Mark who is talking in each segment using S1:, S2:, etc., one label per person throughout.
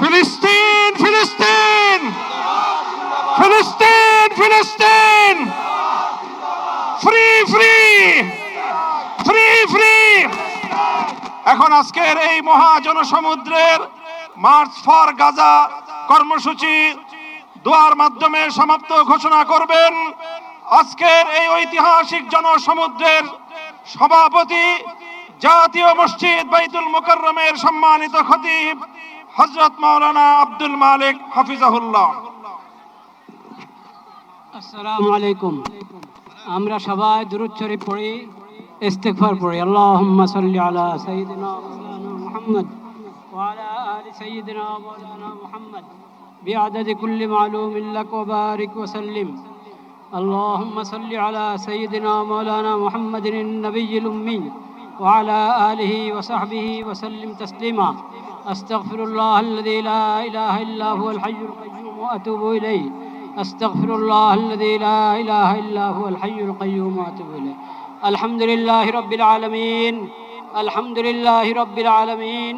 S1: ফিলিস্তিন ফিলিস্তিন ফিলিস্তিন ফিলিস্তিন ফ্রি ফ্রি ফ্রি ফ্রি। এখন আজকের এই মহা জনসমুদ্রের মার্চ ফর গাজা কর্মসূচি দোয়ার মাধ্যমে সমাপ্ত ঘোষণা করবেন আজকের এই ঐতিহাসিক জনসমুদ্রের সভাপতি, জাতীয় মসজিদ বাইতুল মুকাররমের সম্মানিত খতিব হযরত মাওলানা আব্দুল মালিক হাফিজাহুল্লাহ।
S2: আসসালামু আলাইকুম। আমরা সবাই দুরূদ শরীফ পড়ি, ইস্তিগফার পড়ি। আল্লাহুম্মা সাল্লি আলা সাইয়্যিদিনা মাওলানা মুহাম্মদ ওয়া আলা আলি সাইয়্যিদিনা মাওলানা মুহাম্মদ বিআদাদি কুল্লি মালুমিন লাক ওয়া বারিক ওয়া সাল্লিম। আল্লাহুম্মা সাল্লি আলা সাইয়্যিদিনা মাওলানা মুহাম্মাদিন নবিয়্যিল উম্মি ওয়া আলা আলিহি ওয়া সাহবিহি ওয়া সাল্লিম তাসলিমা। আস্তাগফিরুল্লাহাল্লাযী লা ইলাহা ইল্লা হুয়াল হাইয়ুল কাইয়্যুম ওয়া আতুবু ইলাইহি। أستغفر الله الذي لا إله إلا هو الحي القيوم وأتوب إليه. الحمد لله رب العالمين. الحمد لله رب العالمين.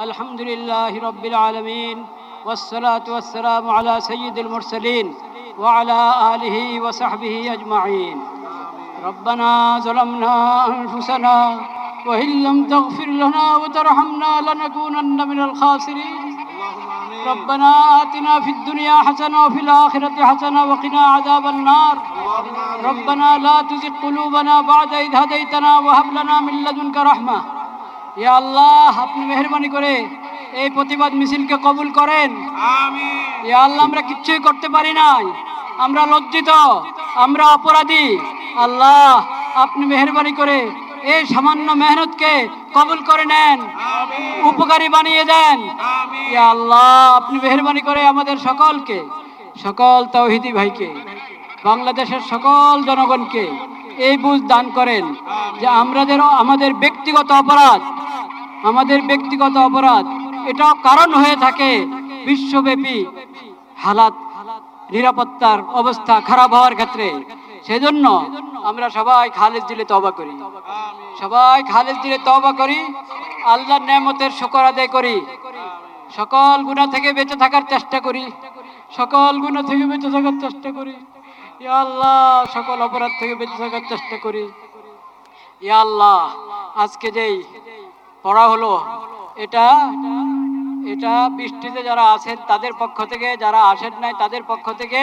S2: الحمد لله رب العالمين. والصلاة والسلام على سيد المرسلين وعلى آله وصحبه أجمعين. ربنا ظلمنا أنفسنا وإن لم تغفر لنا وترحمنا لنكونن من الخاسرين. ربنا آتنا في الدنيا حسنة وفي الآخرة حسنة وقنا عذاب النار. ربنا لا تزغ قلوبنا بعد إذ هديتنا وهب لنا من لدنك رحمة. يا الله আপনি মেহেরবানি করে এই প্রতিবাদ মিছিলকে কবুল করেন। আমিন। ইয়া আল্লাহ আমরা কিচ্ছুই করতে পারি নাই, আমরা লজ্জিত, আমরা অপরাধী। আল্লাহ আপনি মেহেরবানি করে এই সামান্য মেহনতকে কবুল করে নেন, উপকারী বানিয়ে দেন। ইয়া আল্লাহ আপনি মেহেরবানি করে আমাদের সকলকে, সকল তাওহীদি ভাইকে, বাংলাদেশের সকল জনগণকে এই বুঝ দান করেন যে আমাদের ব্যক্তিগত অপরাধ এটাও কারণ হয়ে থাকে বিশ্বব্যাপী হালাত, নিরাপত্তার অবস্থা খারাপ হওয়ার ক্ষেত্রে। সেজন্য আমরা সবাই খালেস দিলে তওবা করি, আল্লাহর নেয়ামতের শুকর আদায় করি, সকল গুনাহ থেকে বেঁচে থাকার চেষ্টা করি, ইয়া আল্লাহ সকল অপরাধ থেকে বেঁচে থাকার চেষ্টা করি। ইয়া আল্লাহ আজকে যেই পড়া হলো এটা বৃষ্টিতে যারা আছেন তাদের পক্ষ থেকে, যারা আসেন নাই তাদের পক্ষ থেকে,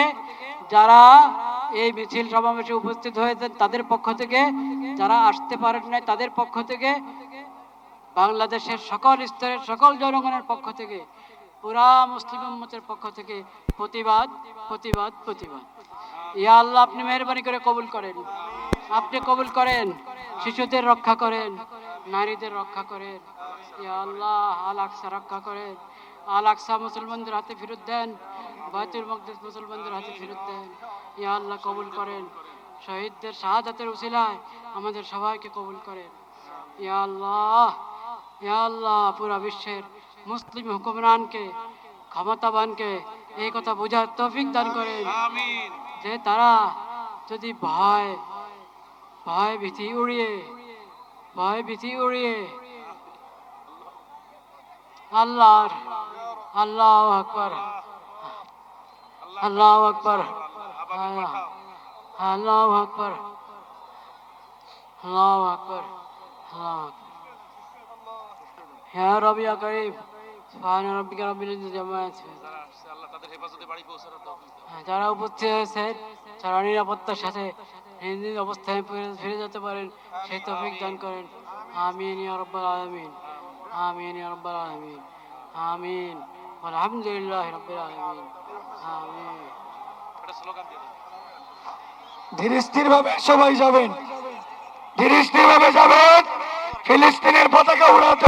S2: যারা এই মিছিল সমাবেশে উপস্থিত হয়েছেন তাদের পক্ষ থেকে, যারা আসতে পারেন নাই তাদের পক্ষ থেকে, বাংলাদেশের সকল স্তরের সকল জনগণের পক্ষ থেকে, পুরা মুসলিম উম্মতের পক্ষ থেকে প্রতিবাদ। ইয়া আল্লাহ আপনি মেহেরবানি করে কবুল করেন, শিশুদের রক্ষা করেন, নারীদের রক্ষা করেন। ইয়া আল্লাহ আল আকসা রক্ষা করেন, আল আকসা মুসলমানদের হাতে ফেরত দেন, বাইতুল মাকদিস মুসলমানদের হাতে ফেরত দেন। ইয়া আল্লাহ কবুল করেন, শহীদদের শাহাদাতের উসিলায় আমাদের সবাইকে কবুল করেন। ইয়া আল্লাহ পুরা বিশ্বের মুসলিম হুকুমরানকে, ক্ষমতাবানকে এই কথা বোঝার তৌফিক দান করেন যে তারা যদি ভয় ভীতি উড়িয়ে আল্লাহু আকবার ইয়া রব্বি ইয়া কারীম সুবহানা রাব্বিকা রাব্বিল ইজ্জাতি আম্মা ইয়াসিফুন। যারা উপস্থিত হয়েছেন যারা নিরাপত্তার সাথে নিজ অবস্থায় ফিরে যেতে পারেন সেই তৌফিক দান করেন। আমিন ইয়া রাব্বাল আলামিন, আমিন ইয়া রাব্বাল আলামিন, আমিন। আলহামদুলিল্লাহি রাব্বিল আলামিন, আমিন।
S1: ধীরে স্থিরভাবে সবাই যাবেন, ফিলিস্তিনের পতাকা উড়াতে।